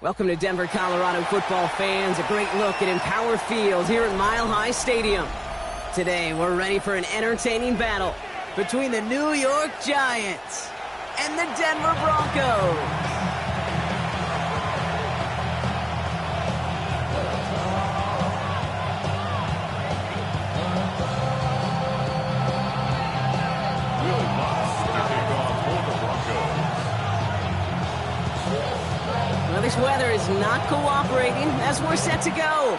Welcome to Denver, Colorado football fans. A great look at Empower Field here at Mile High Stadium. Today, we're ready for an entertaining battle between the New York Giants and the Denver Broncos. Well, this weather is not cooperating as we're set to go.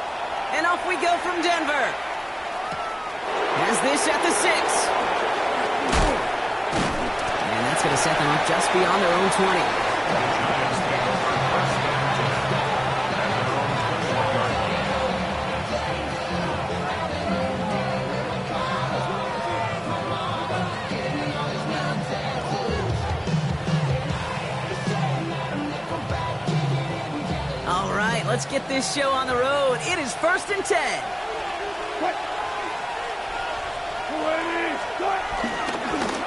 And off we go from Denver. Has this at the 6. And that's going to set them up just beyond their own 20. All right, let's get this show on the road. It is 1st and 10.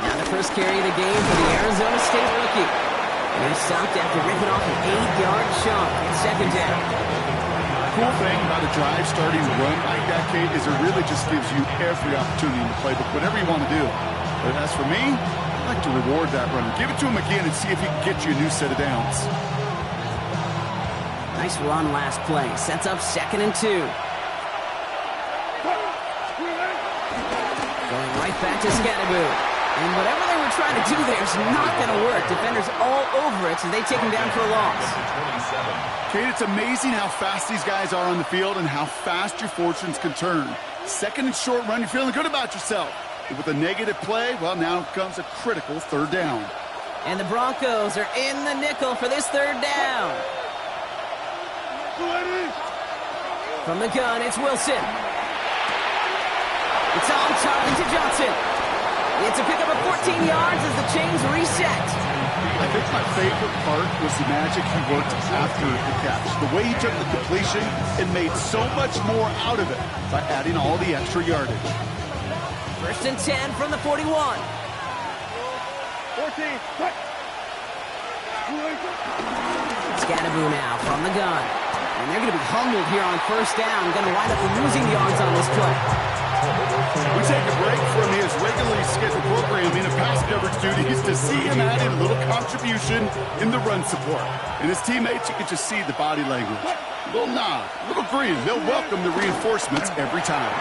Now the first carry of the game for the Arizona State rookie. And he's stopped after ripping off an 8-yard chunk. It's 2nd down. Cool thing about a drive starting run like that, Kate, is it really just gives you every opportunity in the playbook, whatever you want to do. But as for me, I like to reward that run. Give it to him again and see if he can get you a new set of downs. Nice run last play. Sets up 2nd and 2. Going right back to Scattaboo. And whatever they were trying to do there is not going to work. Defenders all over it as they take him down for a loss. Kate, it's amazing how fast these guys are on the field and how fast your fortunes can turn. 2nd and short run, you're feeling good about yourself. But with a negative play, well, now comes a critical 3rd down. And the Broncos are in the nickel for this 3rd down. From the gun, it's Wilson. It's on target to Johnson. It's a pickup of 14 yards as the chains reset. I think my favorite part was the magic he worked after the catch. The way he took the completion and made so much more out of it by adding all the extra yardage. 1st and 10 from the 41. 14, cut. Scattaboo now from the gun. And they're going to be humbled here on 1st down. Going to wind up losing yards on this play. We take a break from his regularly scheduled programming of pass coverage duties to see him add in a little contribution in the run support. And his teammates, you can just see the body language. A little nod, a little grin. They'll welcome the reinforcements every time.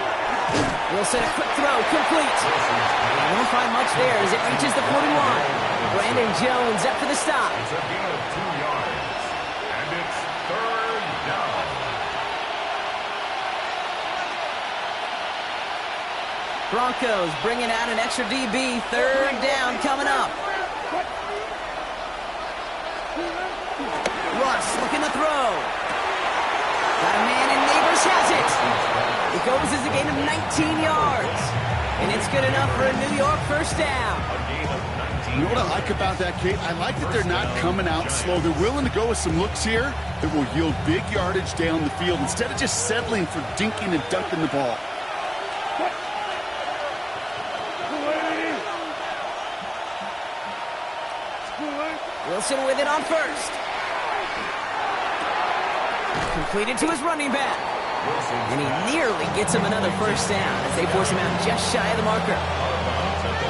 Wilson, a quick throw, complete. They won't find much there as it reaches the 41. Brandon Jones up for the stop. It's a gain of 2 yards. And it's 3rd down. Broncos bringing out an extra DB. 3rd down coming up. Russ looking to throw. Got a man and Neighbors has it. It goes as a gain of 19 yards. And it's good enough for a New York 1st down. You know what I like about that, Kate? I like that they're not coming out slow. They're willing to go with some looks here that will yield big yardage down the field instead of just settling for dinking and dunking the ball. Wilson with it on 1st. Completed to his running back. And he nearly gets him another 1st down as they force him out just shy of the marker.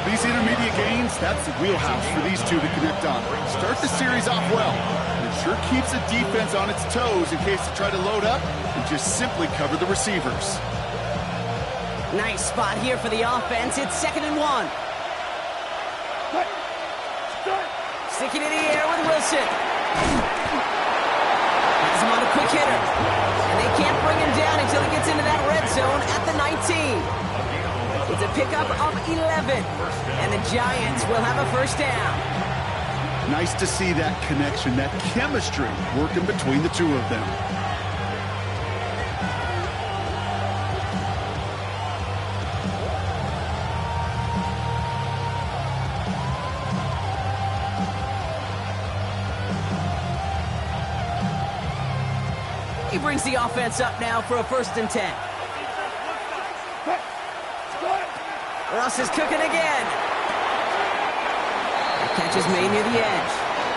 These intermediate gains, that's the wheelhouse for these two to connect on. Start the series off well. And it sure keeps the defense on its toes in case they try to load up and just simply cover the receivers. Nice spot here for the offense. It's 2nd and 1. Sticking in the air with Wilson. Has him on a quick hitter. And they can't bring him down until he gets into that red zone at the 19. It's a pickup of 11. And the Giants will have a 1st down. Nice to see that connection, that chemistry working between the two of them. He brings the offense up now for a 1st and 10. Russ is cooking again. The catch is made near the edge.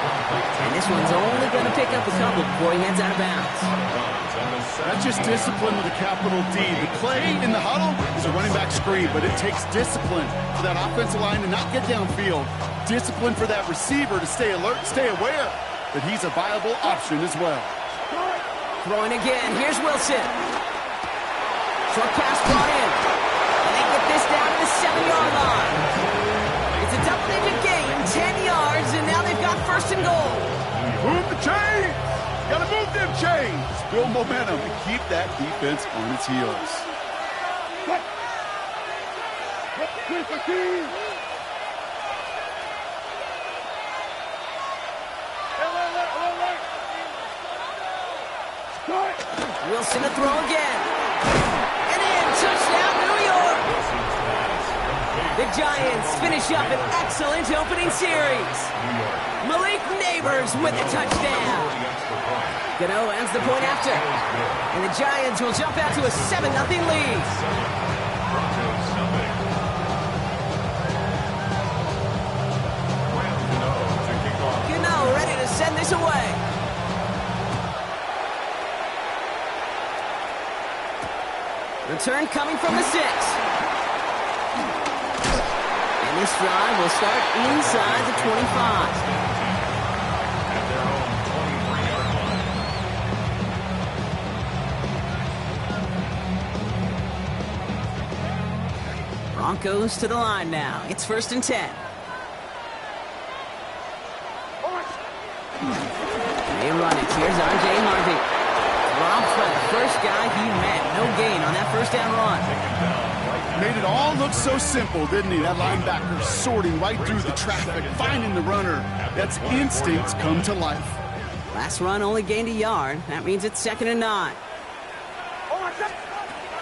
And this one's only going to pick up a couple before he heads out of bounds. That's just discipline with a capital D. The play in the huddle is a running back screen, but it takes discipline for that offensive line to not get downfield. Discipline for that receiver to stay alert, stay aware that he's a viable option as well. Throwing again. Here's Wilson. Short pass brought in. And they get this down to the 7-yard line. It's a double-digit gain, 10 yards, and now they've got first and goal. Move the chains! Gotta move them chains! Build momentum and keep that defense on its heels. Wilson to throw again. And in, touchdown, New York! The Giants finish up an excellent opening series. Malik Neighbors with a touchdown. Gano ends the point after. And the Giants will jump out to a 7-0 lead. Gano ready to send this away. Return coming from the 6. And this drive will start inside the 25. Broncos to the line now. It's 1st and 10. They run it. Here's R.J. Harvey. Drops by the first guy he met. No gain on that first down run. Made it all look so simple, didn't he? That linebacker sorting right through the traffic, finding the runner. That's instincts come to life. Last run only gained a yard. That means it's 2nd and 9.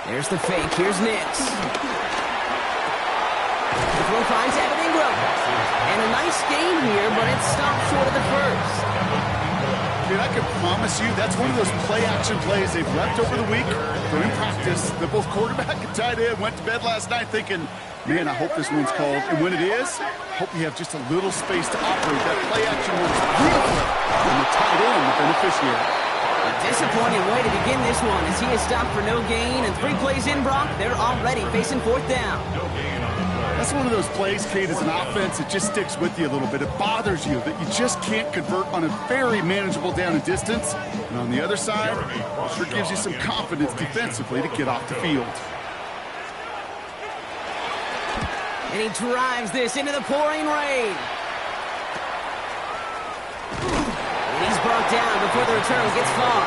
There's the fake. Here's Nix. The throw finds Evan Ingram. And a nice gain here, but it's stopped short of the first. Dude, I can promise you that's one of those play-action plays they've left over the week. They're in practice. The both quarterback and tight end went to bed last night thinking, man, I hope this one's called. And when it is, I hope you have just a little space to operate. That play-action works beautifully. And the tight end, the beneficiary. A disappointing way to begin this one as he is stopped for no gain. And 3 plays in, Brock, they're already facing 4th down. That's one of those plays, Kate, as an offense, it just sticks with you a little bit. It bothers you that you just can't convert on a very manageable down and distance. And on the other side, it sure gives you some confidence defensively to get off the field. And he drives this into the pouring rain. And he's brought down before the return gets far.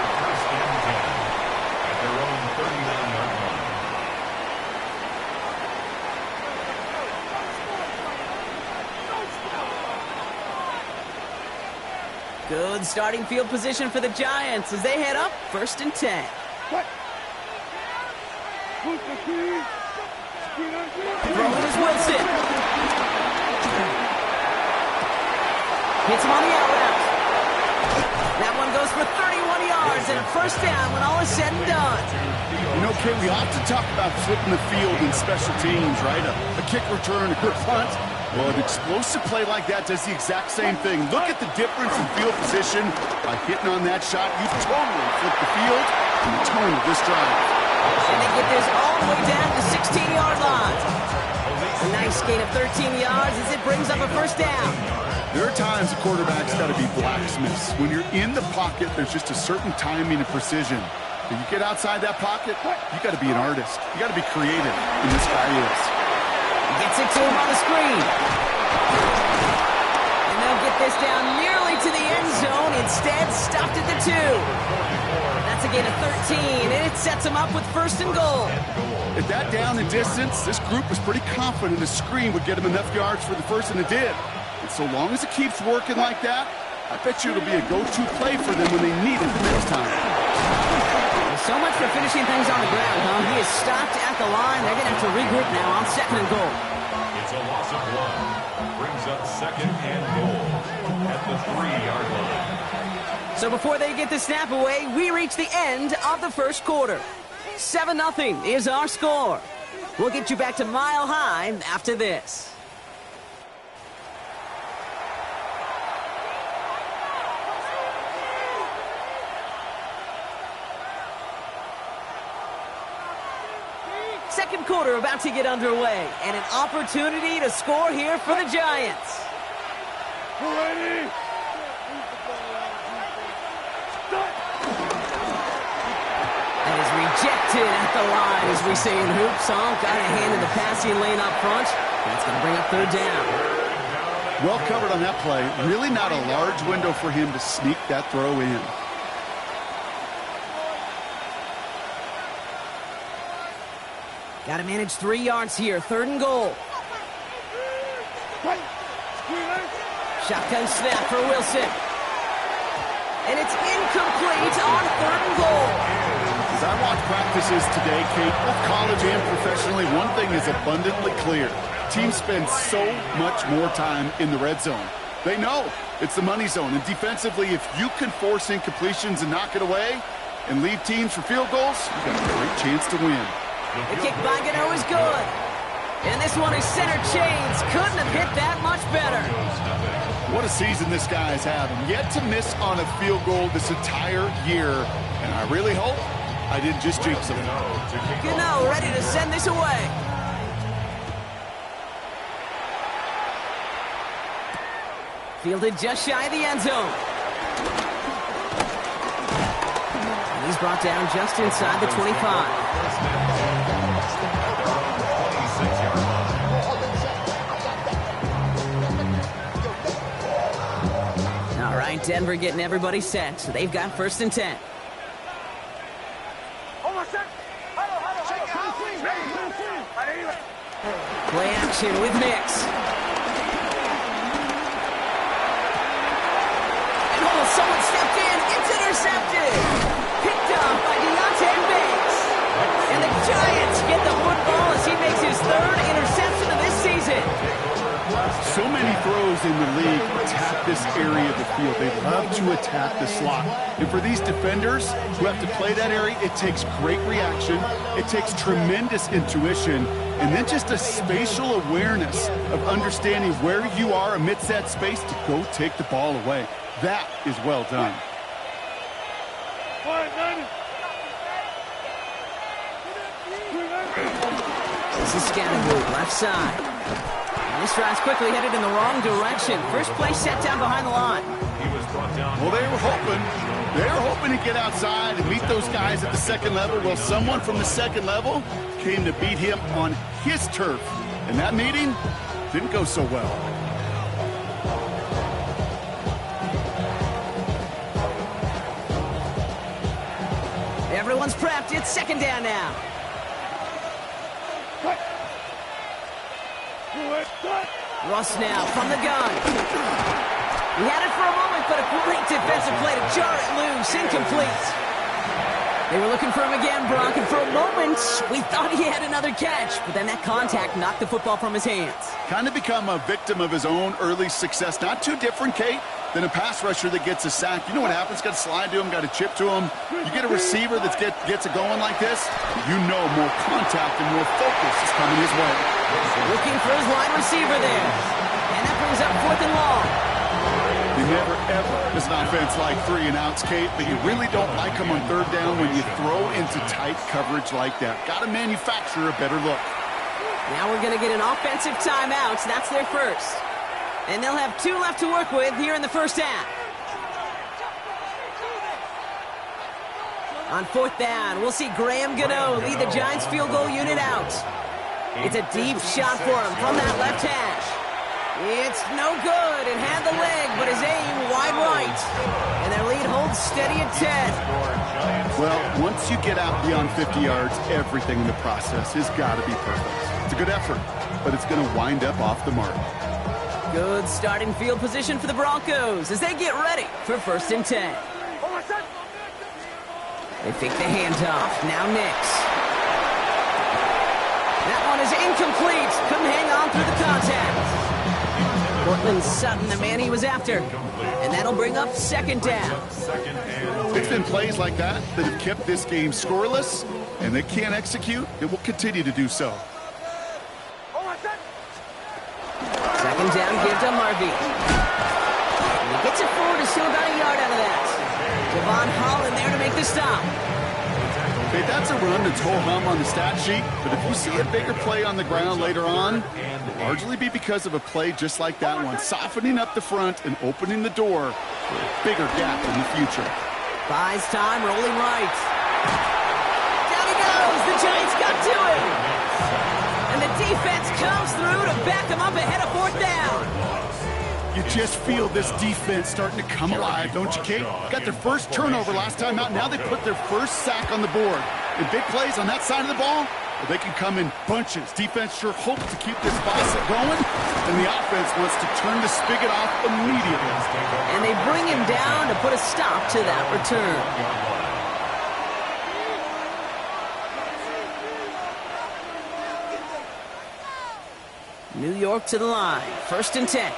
Good starting field position for the Giants as they head up 1st and 10. Throwing is Wilson. Hits him on the out route. That one goes for 31 yards and a first down when all is said and done. You know, Kate, we often talk about flipping the field in special teams, right? A kick return, a good punt. Well, an explosive play like that does the exact same thing. Look at the difference in field position. By hitting on that shot, you totally flip the field and the tone of this drive. And they get this all the way down to the 16-yard line. A nice gain of 13 yards as it brings up a first down. There are times the quarterback's got to be blacksmiths. When you're in the pocket, there's just a certain timing and precision. When you get outside that pocket, you got to be an artist. You got to be creative, and this guy is. Gets it to him on the screen. And they'll get this down nearly to the end zone. Instead, stopped at the 2. That's a gain of 13, and it sets them up with 1st and goal. At that down and distance, this group was pretty confident a screen would get them enough yards for the first, and it did. And so long as it keeps working like that, I bet you it'll be a go-to play for them when they need it the next time. So much for finishing things on the ground, huh? He is stopped at the line. They're going to have to regroup now on 2nd and goal. It's a loss of 1. Brings up 2nd and goal at the 3-yard line. So before they get the snap away, we reach the end of the first quarter. 7-0 is our score. We'll get you back to Mile High after this. second quarter about to get underway, and an opportunity to score here for the Giants. That is rejected at the line, as we say in hoops. Got a hand in the passing lane up front. That's going to bring up third down. Well covered on that play. Really not a large window for him to sneak that throw in. Got to manage 3 yards here. Third and goal. Shotgun snap for Wilson. And it's incomplete on third and goal. As I watch practices today, Kate, both college and professionally, one thing is abundantly clear. Teams spend so much more time in the red zone. They know it's the money zone. And defensively, if you can force incompletions and knock it away and leave teams for field goals, you've got a great chance to win. The kick by Gano is good. And this one is center chains. Couldn't have hit that much better. What a season this guy is having. Yet to miss on a field goal this entire year. And I really hope I didn't just jinx him. Gano ready to send this away. Fielded just shy of the end zone. And he's brought down just inside the 25. All right, Denver getting everybody set. So they've got 1st and 10. Play action with Nix. And someone stepped in. It's intercepted. Picked up by Deontay Banks. And the Giants get the football as he makes his 3rd interception of this season. So many throws in the league attack this area of the field. They love to attack the slot. And for these defenders who have to play that area, it takes great reaction. It takes tremendous intuition. And then just a spatial awareness of understanding where you are amidst that space to go take the ball away. That is well done. This is Scattergood, left side. And this drive's quickly headed in the wrong direction. First play set down behind the line. Well, they were hoping to get outside and meet those guys at the second level. Well, someone from the second level came to beat him on his turf. And that meeting didn't go so well. Everyone's prepped. It's 2nd down now. Russ now from the gun. He had it for a moment, but a great defensive play to jar it loose. Incomplete. They were looking for him again, Brock, and for a moment, we thought he had another catch. But then that contact knocked the football from his hands. Kind of become a victim of his own early success. Not too different, Kate, than a pass rusher that gets a sack. You know what happens? Got to slide to him, got to chip to him. You get a receiver that gets it going like this, you know more contact and more focus is coming his way. Looking for his wide receiver there. And that brings up 4th and long. You never, ever, as an offense like 3 and outs, Kate, but you really don't like them on 3rd down when you throw into tight coverage like that. Got to manufacture a better look. Now we're going to get an offensive timeout. So that's their first. And they'll have 2 left to work with here in the first half. On 4th down, we'll see Graham Gano lead the Giants field goal unit out. It's a deep shot for him from that left hash. It's no good. It had the leg, but his aim wide right. And their lead holds steady at 10. Well, once you get out beyond 50 yards, everything in the process has got to be perfect. It's a good effort, but it's going to wind up off the mark. Good starting field position for the Broncos as they get ready for 1st and 10. They fake the handoff. Now Nix. That one is incomplete. Couldn't hang on through the contact. Portland Sutton, the man he was after. And that'll bring up 2nd down. It's been plays like that that have kept this game scoreless, and they can't execute. It will continue to do so. 2nd down, give to Harvey. And he gets it forward, is still about a yard out of that. Javon Holland there to make the stop. Okay, that's a run that's ho-hum on the stat sheet, but if you see a bigger play on the ground later on, it'll largely be because of a play just like that one, softening up the front and opening the door for a bigger gap in the future. Buys time, rolling right. Down he goes! The Giants got to him! And the defense comes through to back him up ahead of 4th down. You just feel this defense starting to come alive, don't you, Kate? Got their first turnover last time out. Now they put their first sack on the board. And big plays on that side of the ball, well, they can come in bunches. Defense sure hopes to keep this faucet going, and the offense wants to turn the spigot off immediately. And they bring him down to put a stop to that return. New York to the line. 1st and 10.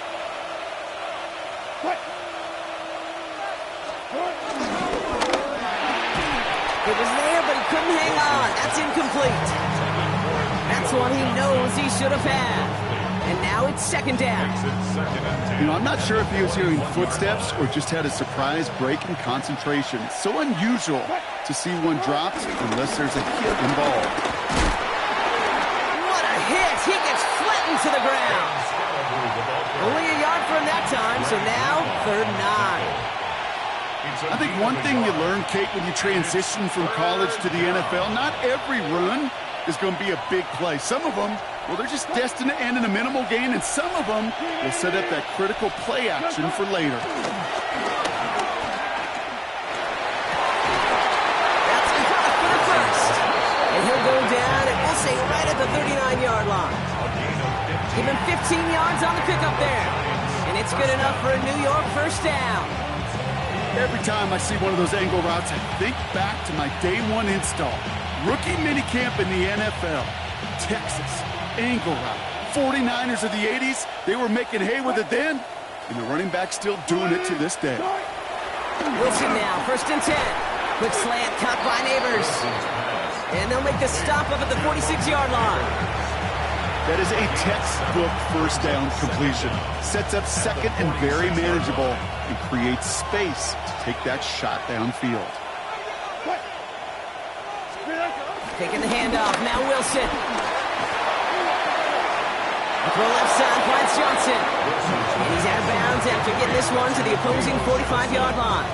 It was there, but he couldn't hang on. That's incomplete. That's one he knows he should have had. And now it's 2nd down. You know, I'm not sure if he was hearing footsteps or just had a surprise break in concentration. It's so unusual to see one dropped unless there's a hit involved. What a hit! He gets flattened to the ground. Only a yard for him that time, so now 3rd and 9. I think one thing you learn, Kate, when you transition from college to the NFL, not every run is going to be a big play. Some of them, well, they're just destined to end in a minimal gain, and some of them will set up that critical play action for later. That's enough for the first. And he'll go down, and we'll say right at the 39-yard line. Give him 15 yards on the pickup there. And it's good enough for a New York 1st down. Every time I see one of those angle routes, I think back to my day 1 install. Rookie minicamp in the NFL. Texas, angle route. 49ers of the 80s, they were making hay with it then, and the running back's still doing it to this day. Wilson now, 1st and 10. Quick slant caught by Neighbors. And they'll make the stop up at the 46-yard line. That is a textbook 1st down completion. Sets up 2nd and very manageable and creates space to take that shot downfield. Taking the handoff, now Wilson. Throw left side, finds Johnson. And he's out of bounds after getting this one to the opposing 45-yard line.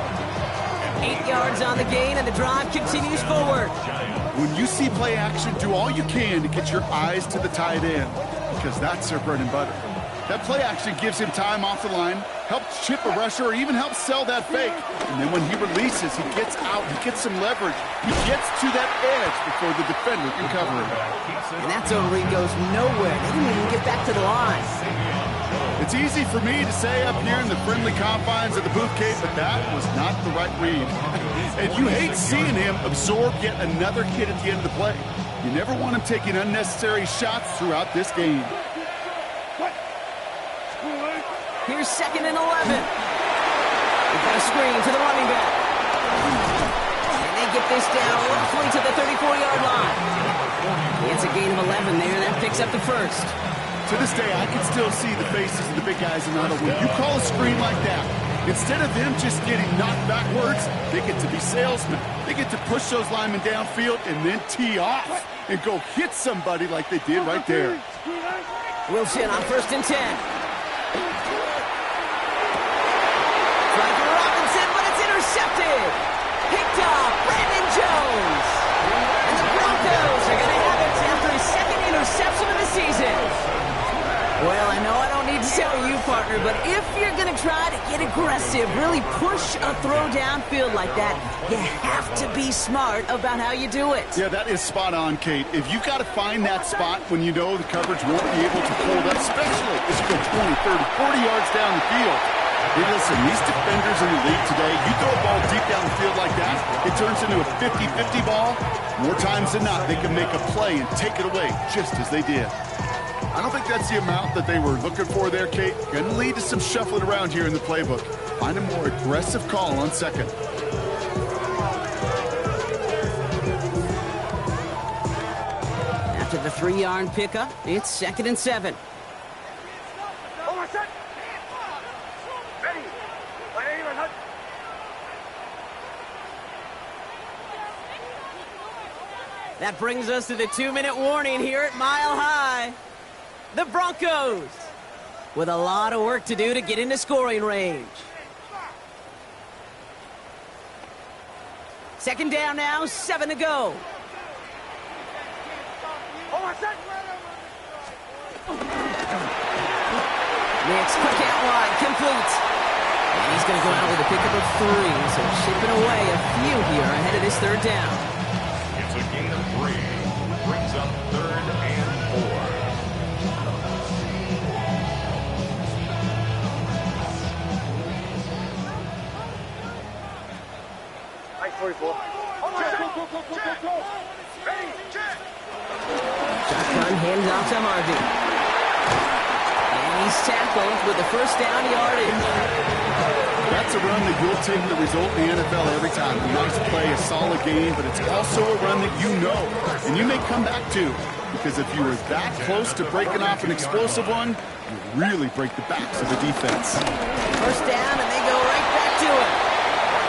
8 yards on the gain, and the drive continues forward. When you see play action, do all you can to get your eyes to the tight end, because that's their bread and butter. That play action gives him time off the line, helps chip a rusher, or even helps sell that fake. And then when he releases, he gets out, he gets some leverage. He gets to that edge before the defender can cover him. And that zone read goes nowhere. They didn't even get back to the line. It's easy for me to say up here in the friendly confines of the booth, Kate, but that was not the right read. And you hate seeing him absorb yet another hit at the end of the play. You never want him taking unnecessary shots throughout this game. Here's 2nd and 11. They've got a screen to the running back. And they get this down roughly to the 34-yard line. It's a gain of 11 there. That picks up the 1st. To this day, I can still see the faces of the big guys in the huddle. When you call a screen like that, instead of them just getting knocked backwards, they get to be salesmen. They get to push those linemen downfield and then tee off and go hit somebody like they did right there. Wilson on 1st and 10. Try for Robinson, but it's intercepted. Picked off Brandon Jones. And the Broncos are going to have it after his 2nd interception of the season. Well, I know I don't need to tell you, partner, but if you're going to try to get aggressive, really push a throw downfield like that, you have to be smart about how you do it. Yeah, that is spot on, Kate. If you've got to find that spot when you know the coverage won't be able to hold up, especially as you go 20, 30, 40 yards down the field. Hey, listen, these defenders in the league today, you throw a ball deep down the field like that, it turns into a 50-50 ball. More times than not, they can make a play and take it away just as they did. I don't think that's the amount that they were looking for there, Kate. Going to lead to some shuffling around here in the playbook. Find a more aggressive call on 2nd. After the 3-yard pickup, it's 2nd and 7. That brings us to the 2-minute warning here at Mile High. The Broncos with a lot of work to do to get into scoring range. Second down now, 7 to go. Next, quick out wide, complete. And he's going to go out with a pickup of 3, so chipping away a few here ahead of this third down. It's a gain of 3. Brings up 3rd and 44. Shotgun hands off to Harvey. And he's tackled with the first down yardage. That's a run that you'll take the result in the NFL every time. A nice play, a solid game, but it's also a run that you know and you may come back to, because if you were that close to breaking off an explosive one, you really break the backs of the defense. First down, and they go right back to it.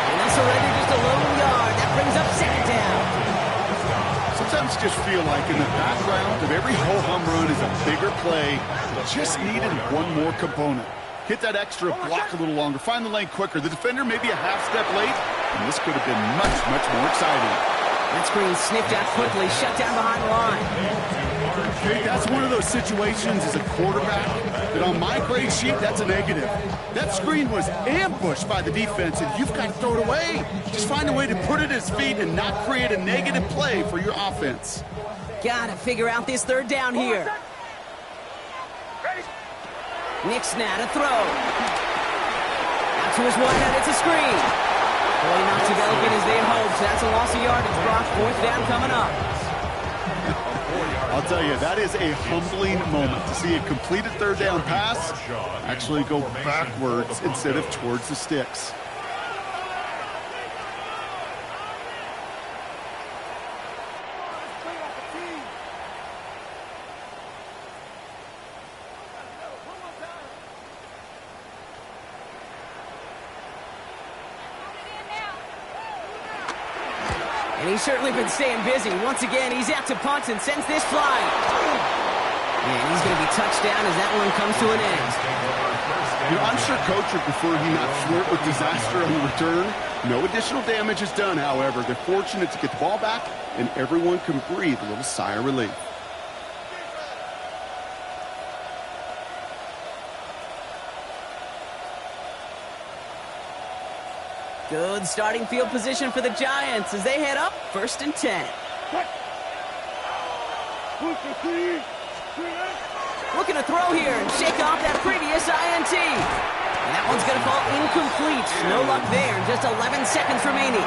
And that's already just a lone yard. That brings up second down. Sometimes you just feel like in the background of every ho-hum run is a bigger play. Just needed one more component. Hit that extra block a little longer. Find the lane quicker. The defender may be a half step late, and this could have been much, much more exciting. That screen sniffed out quickly, shut down behind the line. Okay, that's one of those situations as a quarterback that on my grade sheet, that's a negative. That screen was ambushed by the defense, and you've got to throw it away. Just find a way to put it at his feet and not create a negative play for your offense. Got to figure out this third down here. Nick's now to throw. Out to his wideout, it's a screen. Boy, not developing as they hoped, so that's a loss of yardage, Brock. Fourth down coming up. I'll tell you, that is a humbling moment to see a completed third down pass actually go backwards instead of towards the sticks. And he's certainly been staying busy. Once again, he's out to punt and sends this flying. And he's going to be touchdown as that one comes to an end. You know, I'm sure Coach would prefer he not flirt with disaster on the return. No additional damage is done, however. They're fortunate to get the ball back, and everyone can breathe a little sigh of relief. Good starting field position for the Giants as they head up 1st and 10. Looking to throw here and shake off that previous INT. And that one's going to fall incomplete. No luck there. Just 11 seconds remaining.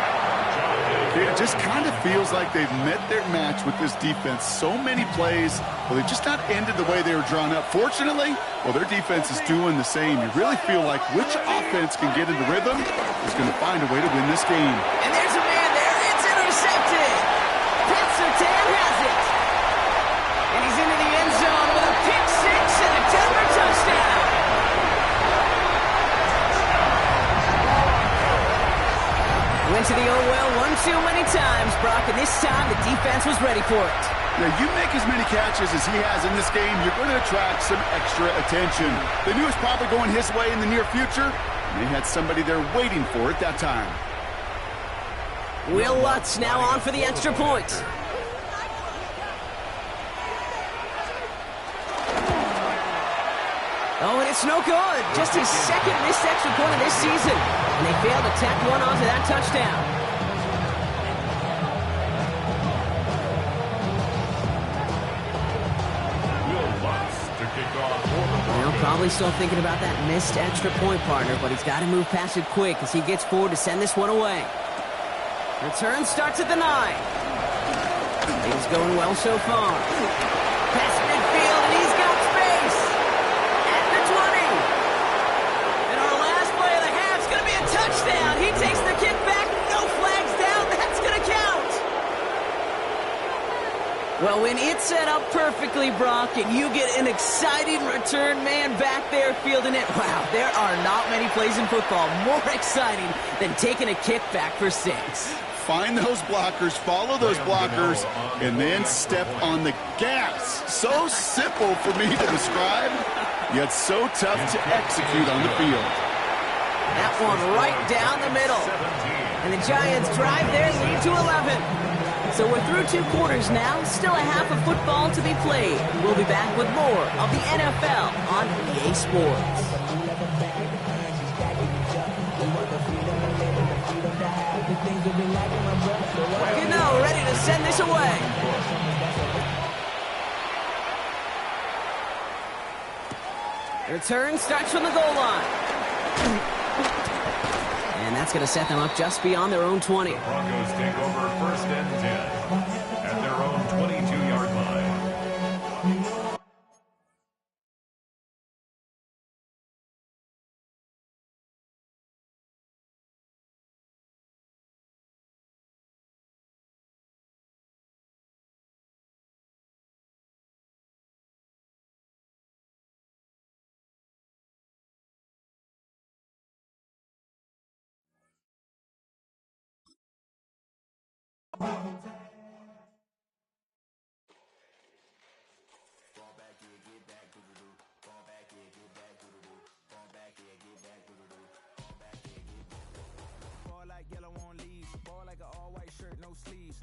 It just kind of feels like they've met their match with this defense. So many plays, well, they just not ended the way they were drawn up. Fortunately, well, their defense is doing the same. You really feel like which offense can get into rhythm is going to find a way to win this game. And there's a man there. It's intercepted. Pat Surtain has it. And he's into the end zone with a pick six and a Denver touchdown. Went to the oh well one too many times, Brock, and this time the defense was ready for it. Now, you make as many catches as he has in this game, you're going to attract some extra attention. They knew it was probably going his way in the near future, and they had somebody there waiting for it that time. Will Lutz now on for the extra point. Oh, and it's no good. Just his second missed extra point of this season. And they failed to tack one onto that touchdown. Well, probably still thinking about that missed extra point, partner, but he's got to move past it quick as he gets forward to send this one away. Return starts at the 9. Things going well so far. Pass midfield, and he's got space. At the 20. And our last play of the half is going to be a touchdown. He takes the kick back. No flags down. That's going to count. Well, when it's set up perfectly, Brock, and you get an exciting return man back there fielding it, wow, there are not many plays in football more exciting than taking a kick back for 6. find those blockers, follow those blockers, and then step on the gas. So simple for me to describe, yet so tough to execute on the field. That one right down the middle. And the Giants drive their lead to 11. So we're through 2 quarters now, still a half of football to be played. We'll be back with more of the NFL on EA Sports. Ready to send this away. The return starts from the goal line. And that's going to set them up just beyond their own 20. The Broncos take over 1st and 10 at their own 22-yard line. Ball like yellow on leaves. Ball like an all-white shirt, no sleeves.